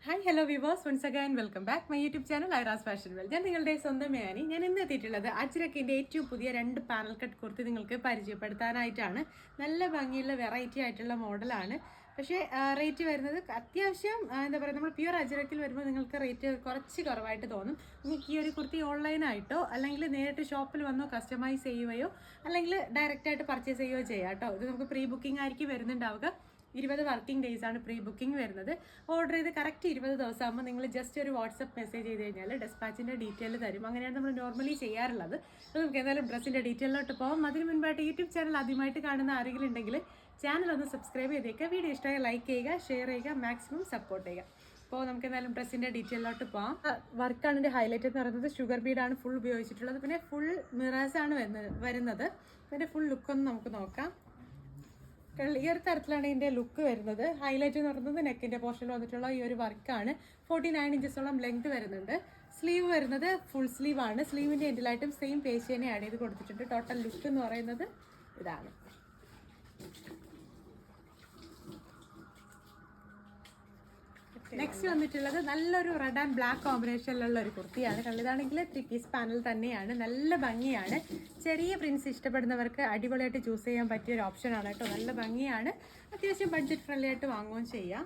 Hi hello viewers once again welcome back my YouTube channel Aira's fashion well. ഞാൻ നിങ്ങളുടെ സ്വന്തം മേനി. ഞാൻ ഇന്ന് എത്തിയിട്ടുള്ളത് അജ്രക്കിൻ്റെ ഏറ്റവും പുതിയ 2 പാനൽ കട്ട് കുർത്തി നിങ്ങൾക്ക് പരിചയപ്പെടുത്താനായിട്ടാണ്. നല്ല ഭംഗിയുള്ള വെറൈറ്റി ആയിട്ടുള്ള മോഡലാണ്. പക്ഷേ റേറ്റ് വരുന്നത് അത്യാവശ്യം എന്താ പറയുക, നമ്മൾ പ്യുവർ അജ്രക്കിൽ വരുമ്പോൾ നിങ്ങൾക്ക് റേറ്റ് കുറച്ച് കുറവായിട്ട് തോന്നും. നിങ്ങൾക്ക് ഈ ഒരു കുർത്തി ഓൺലൈനായിട്ടോ അല്ലെങ്കിൽ നേരിട്ട് ഷോപ്പിൽ വന്നോ കസ്റ്റമൈസ് ചെയ്യുകയോ അല്ലെങ്കിൽ ഡയറക്റ്റായിട്ട് പർച്ചേസ് ചെയ്യുകയോ ചെയ്യാം കേട്ടോ. ഇത് നമുക്ക് പ്രീ ബുക്കിംഗ് ആയിരിക്കും വരുന്നുണ്ടാവുക. 20 വർക്കിംഗ് ഡേയ്സ് ആണ് പ്രീ ബുക്കിംഗ് വരുന്നത്. ഓർഡർ ചെയ്ത് കറക്റ്റ് 20 ദിവസം ആകുമ്പോൾ നിങ്ങൾ ജസ്റ്റ് ഒരു വാട്സപ്പ് മെസ്സേജ് ചെയ്ത് കഴിഞ്ഞാൽ ഡെസ്പാച്ചിൻ്റെ ഡീറ്റെയിൽ തരും. അങ്ങനെയാണ് നമ്മൾ നോർമലി ചെയ്യാറുള്ളത്. നമുക്ക് എന്തായാലും ഡ്രസ്സിൻ്റെ ഡീറ്റെയിലോട്ട് പോകാം. അതിന് മുൻപായിട്ട് യൂട്യൂബ് ചാനൽ ആദ്യമായിട്ട് കാണുന്ന ആരെങ്കിലും ഉണ്ടെങ്കിൽ ചാനൽ ഒന്ന് സബ്സ്ക്രൈബ് ചെയ്തേക്കുക. വീഡിയോ ഇഷ്ടമായി ലൈക്ക് ചെയ്യുക, ഷെയർ ചെയ്യുക, മാക്സിമം സപ്പോർട്ട് ചെയ്യുക. അപ്പോൾ നമുക്ക് എന്തായാലും ഡ്രസ്സിൻ്റെ ഡീറ്റെയിലോട്ട് പോകാം. വർക്കാണ് ഇതിൻ്റെ ഹൈലൈറ്റ് എന്ന് പറയുന്നത്. ഷുഗർ ബീഡാണ് ഫുൾ ഉപയോഗിച്ചിട്ടുള്ളത്. പിന്നെ ഫുൾ മിറേഴ്സാണ് വരുന്നത്. ഇതിൻ്റെ ഫുൾ ലുക്കൊന്ന് നമുക്ക് നോക്കാം. ഈ ഒരു തരത്തിലാണ് ഇതിൻ്റെ ലുക്ക് വരുന്നത്. ഹൈലൈറ്റ് എന്ന് പറയുന്നത് നെക്കിൻ്റെ പോർഷനിൽ വന്നിട്ടുള്ള ഈ ഒരു വർക്കാണ്. 49 ഇഞ്ചസോളം ലെങ്ത് വരുന്നുണ്ട്. സ്ലീവ് വരുന്നത് ഫുൾ സ്ലീവ് ആണ്. സ്ലീവിൻ്റെ എൻഡിലായിട്ടും സെയിം പേജ് തന്നെ ആഡ് ചെയ്ത് കൊടുത്തിട്ടുണ്ട്. ടോട്ടൽ ലുക്ക് എന്ന് പറയുന്നത് ഇതാണ്. നെക്സ്റ്റ് വന്നിട്ടുള്ളത് നല്ലൊരു റെഡ് ആൻഡ് ബ്ലാക്ക് കോമ്പിനേഷനിലുള്ള ഒരു കുർത്തിയാണ്. ഇതാണെങ്കിൽ 3 പീസ് പാനൽ തന്നെയാണ്. നല്ല ഭംഗിയാണ്. ചെറിയ പ്രിൻസ് ഇഷ്ടപ്പെടുന്നവർക്ക് അടിപൊളിയായിട്ട് ചൂസ് ചെയ്യാൻ പറ്റിയ ഒരു ഓപ്ഷനാണ് കേട്ടോ. നല്ല ഭംഗിയാണ്. അത്യാവശ്യം ബഡ്ജറ്റ് ഫ്രണ്ട്ലി ആയിട്ട് വാങ്ങുകയും ചെയ്യാം.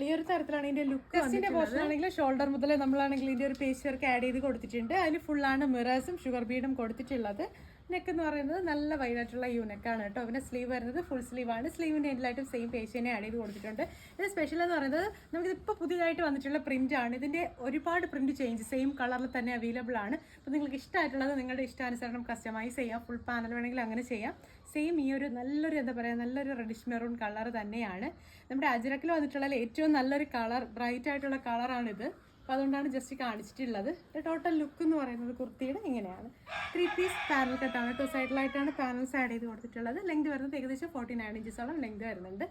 ഈ ഒരു തരത്തിലാണ് ഇതിന്റെ ലുക്ക്. ഇതിന്റെ പോർഷൻ ആണെങ്കിൽ ഷോൾഡർ മുതൽ നമ്മളാണെങ്കിൽ ഇതിന്റെ ഒരു പേസ്റ്റ് വർക്ക് ആഡ് ചെയ്ത് കൊടുത്തിട്ടുണ്ട്. അതിൽ ഫുള്ളാണ് മിറേഴ്സും ഷുഗർ ബീഡും കൊടുത്തിട്ടുള്ളത്. നെക്ക് എന്ന് പറയുന്നത് നല്ല വൈഡായിട്ടുള്ള നെക്കാണ് കേട്ടോ. പിന്നെ സ്ലീവ് വരുന്നത് ഫുൾ സ്ലീവാണ്. സ്ലീവിൻ്റെ എൻഡിലായിട്ടും സെയിം പേഷ്യനെ ആഡ് ചെയ്ത് കൊടുത്തിട്ടുണ്ട്. ഇത് സ്പെഷ്യൽ എന്ന് പറയുന്നത് നമുക്കിപ്പോൾ പുതിയതായിട്ട് വന്നിട്ടുള്ള പ്രിൻ്റ് ആണ്. ഇതിൻ്റെ ഒരുപാട് പ്രിൻറ്റ് ചേഞ്ച് സെയിം കളറിൽ തന്നെ അവൈലബിൾ ആണ്. അപ്പോൾ നിങ്ങൾക്ക് ഇഷ്ടമായിട്ടുള്ളത് നിങ്ങളുടെ ഇഷ്ടാനുസരണം കസ്റ്റമൈസ് ചെയ്യാം. ഫുൾ പാനൽ വേണമെങ്കിൽ അങ്ങനെ ചെയ്യാം. സെയിം ഈ ഒരു നല്ലൊരു എന്താ പറയുക, നല്ലൊരു റെഡിഷ് മെറൂൺ കളർ തന്നെയാണ്. നമ്മുടെ അജ്രക്കിൽ വന്നിട്ടുള്ള ഏറ്റവും നല്ലൊരു കളർ, ബ്രൈറ്റ് ആയിട്ടുള്ള കളറാണിത്. അപ്പോൾ അതുകൊണ്ടാണ് ജസ്റ്റ് കാണിച്ചിട്ടുള്ളത്. ടോട്ടൽ ലുക്ക് എന്ന് പറയുന്നത് കുർത്തിയുടെ ഇങ്ങനെയാണ്. 3 പീസ് പാനൽ കട്ടാണ്. 2 സൈഡിലായിട്ടാണ് പാനൽസ് ആഡ് ചെയ്ത് കൊടുത്തിട്ടുള്ളത്. ലെങ്ത് വരുന്നത് ഏകദേശം 49 ഇഞ്ചസോളം ലെങ്ത് വരുന്നുണ്ട്.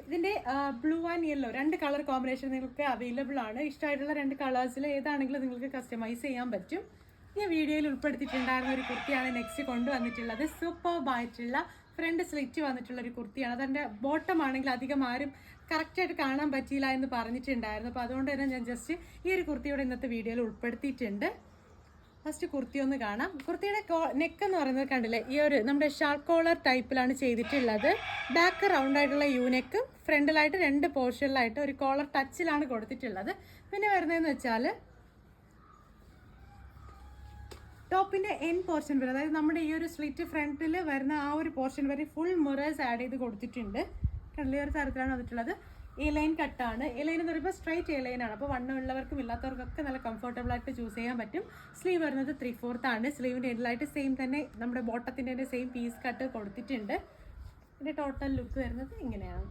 ഇതിൻ്റെ blue and yellow 2 colour combination നിങ്ങൾക്ക് അവൈലബിൾ ആണ്. ഇഷ്ടമായിട്ടുള്ള 2 കളേഴ്സിൽ ഏതാണെങ്കിലും നിങ്ങൾക്ക് കസ്റ്റമൈസ് ചെയ്യാൻ പറ്റും. ഞാൻ വീഡിയോയിൽ ഉൾപ്പെടുത്തിയിട്ടുണ്ടായിരുന്ന ഒരു കുർത്തിയാണ് നെക്സ്റ്റ് കൊണ്ടുവന്നിട്ടുള്ളത്. സൂപ്പർബായിട്ടുള്ള ഫ്രണ്ട് സ്ലിറ്റ് വന്നിട്ടുള്ള ഒരു കുർത്തിയാണ്. അതെൻ്റെ ബോട്ടം ആണെങ്കിൽ അധികം ആരും കറക്റ്റായിട്ട് കാണാൻ പറ്റിയില്ല എന്ന് പറഞ്ഞിട്ടുണ്ടായിരുന്നു. അപ്പോൾ അതുകൊണ്ട് തന്നെ ഞാൻ ജസ്റ്റ് ഈ ഒരു കുർത്തിയുടെ ഇന്നത്തെ വീഡിയോയിൽ ഉൾപ്പെടുത്തിയിട്ടുണ്ട്. ഫസ്റ്റ് കുർത്തി ഒന്ന് കാണാം. കുർത്തിയുടെ നെക്ക് എന്ന് പറയുന്നത് കണ്ടില്ലേ, ഈ ഒരു നമ്മുടെ ഷാർപ്പ് കോളർ ടൈപ്പിലാണ് ചെയ്തിട്ടുള്ളത്. ബാക്ക് റൗണ്ട് ആയിട്ടുള്ള നെക്കും ഫ്രണ്ടിലായിട്ട് 2 പോർഷനിലായിട്ട് ഒരു കോളർ ടച്ചിലാണ് കൊടുത്തിട്ടുള്ളത്. പിന്നെ വരുന്നതെന്ന് വെച്ചാൽ ടോപ്പിൻ്റെ എൻ പോർഷൻ വരെ, അതായത് നമ്മുടെ ഈ ഒരു സ്ലിറ്റ് ഫ്രണ്ടിൽ വരുന്ന ആ ഒരു പോർഷൻ വരെ ഫുൾ മിറേഴ്സ് ആഡ് ചെയ്ത് കൊടുത്തിട്ടുണ്ട്. കണ്ടില്ലേ, ഒരു തരത്തിലാണ് വന്നിട്ടുള്ളത്. എ ലൈൻ കട്ടാണ്. എ ലൈൻ എന്ന് പറയുമ്പോൾ സ്ട്രൈറ്റ് എ ലൈനാണ്. അപ്പോൾ വണ്ണമുള്ളവർക്കും ഇല്ലാത്തവർക്കൊക്കെ നല്ല കംഫർട്ടബിൾ ആയിട്ട് ചൂസ് ചെയ്യാൻ പറ്റും. സ്ലീവ് വരുന്നത് 3/4 ആണ്. സ്ലീവിൻ്റെ എൻഡിലായിട്ട് സെയിം തന്നെ നമ്മുടെ ബോട്ടത്തിൻ്റെ സെയിം പീസ് കട്ട് കൊടുത്തിട്ടുണ്ട്. ഇതിൻ്റെ ടോട്ടൽ ലുക്ക് വരുന്നത് ഇങ്ങനെയാണ്.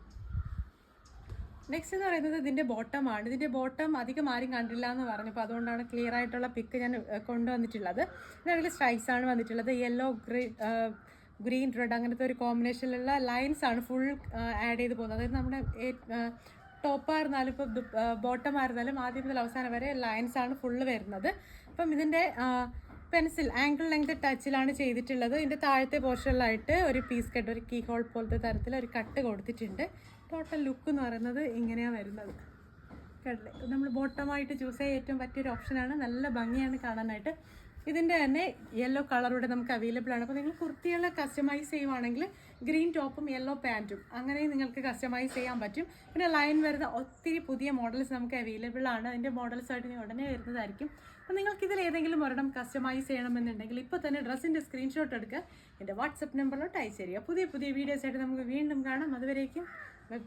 നെക്സ്റ്റ് എന്ന് പറയുന്നത് ഇതിൻ്റെ ബോട്ടമാണ്. ഇതിൻ്റെ ബോട്ടം അധികം ആരും കണ്ടില്ല എന്ന് പറഞ്ഞപ്പോൾ അതുകൊണ്ടാണ് ക്ലിയർ ആയിട്ടുള്ള പിക്ക് ഞാൻ കൊണ്ടുവന്നിട്ടുള്ളത്. ഇതാണെങ്കിൽ സ്ട്രൈപ്സ് ആണ് വന്നിട്ടുള്ളത്. യെല്ലോ ഗ്രീൻ റെഡ് അങ്ങനത്തെ ഒരു കോമ്പിനേഷനിലുള്ള ലൈൻസ് ആണ് ഫുൾ ആഡ് ചെയ്ത് പോകുന്നത്. അതായത് നമ്മുടെ ടോപ്പായിരുന്നാലും ഇപ്പോൾ ബോട്ടം ആയിരുന്നാലും ആദ്യം മുതൽ അവസാനം വരെ ലൈൻസ് ആണ് ഫുള്ള് വരുന്നത്. അപ്പം ഇതിൻ്റെ പെൻസിൽ ആംഗിൾ ലെങ്ത് ടച്ചിലാണ് ചെയ്തിട്ടുള്ളത്. ഇതിൻ്റെ താഴത്തെ പോർഷനിലായിട്ട് ഒരു പീസ് കട്ട്, ഒരു കീ ഹോൾ പോലത്തെ തരത്തിൽ ഒരു കട്ട് കൊടുത്തിട്ടുണ്ട്. ടോട്ടൽ ലുക്ക് എന്ന് പറയുന്നത് ഇങ്ങനെയാണ് വരുന്നത്. കണ്ടില്ലേ, നമ്മൾ ബോട്ടമായിട്ട് ചൂസ് ചെയ്യാൻ ഏറ്റവും പറ്റിയൊരു ഓപ്ഷനാണ്. നല്ല ഭംഗിയാണ് കാണാനായിട്ട്. ഇതിൻ്റെ തന്നെ യെല്ലോ കളറൂടെ നമുക്ക് അവൈലബിൾ ആണ്. അപ്പോൾ നിങ്ങൾ കുർത്തികളെ കസ്റ്റമൈസ് ചെയ്യുവാണെങ്കിൽ ഗ്രീൻ ടോപ്പും യെല്ലോ പാൻറ്റും അങ്ങനെ നിങ്ങൾക്ക് കസ്റ്റമൈസ് ചെയ്യാൻ പറ്റും. പിന്നെ ലൈൻ വരുന്ന ഒത്തിരി പുതിയ മോഡൽസ് നമുക്ക് അവൈലബിൾ ആണ്. അതിൻ്റെ മോഡൽസായിട്ട് ഞാൻ ഉടനെ വരുന്നതായിരിക്കും. അപ്പോൾ നിങ്ങൾക്കിതിൽ ഏതെങ്കിലും ഒരെണ്ണം കസ്റ്റമൈസ് ചെയ്യണമെന്നുണ്ടെങ്കിൽ ഇപ്പോൾ തന്നെ ഡ്രസ്സിൻ്റെ സ്ക്രീൻഷോട്ട് എടുക്കുക, എൻ്റെ വാട്സപ്പ് നമ്പറിലോട്ട് അയച്ചു തരിക. പുതിയ വീഡിയോസായിട്ട് നമുക്ക് വീണ്ടും കാണാം. അതുവരേക്കും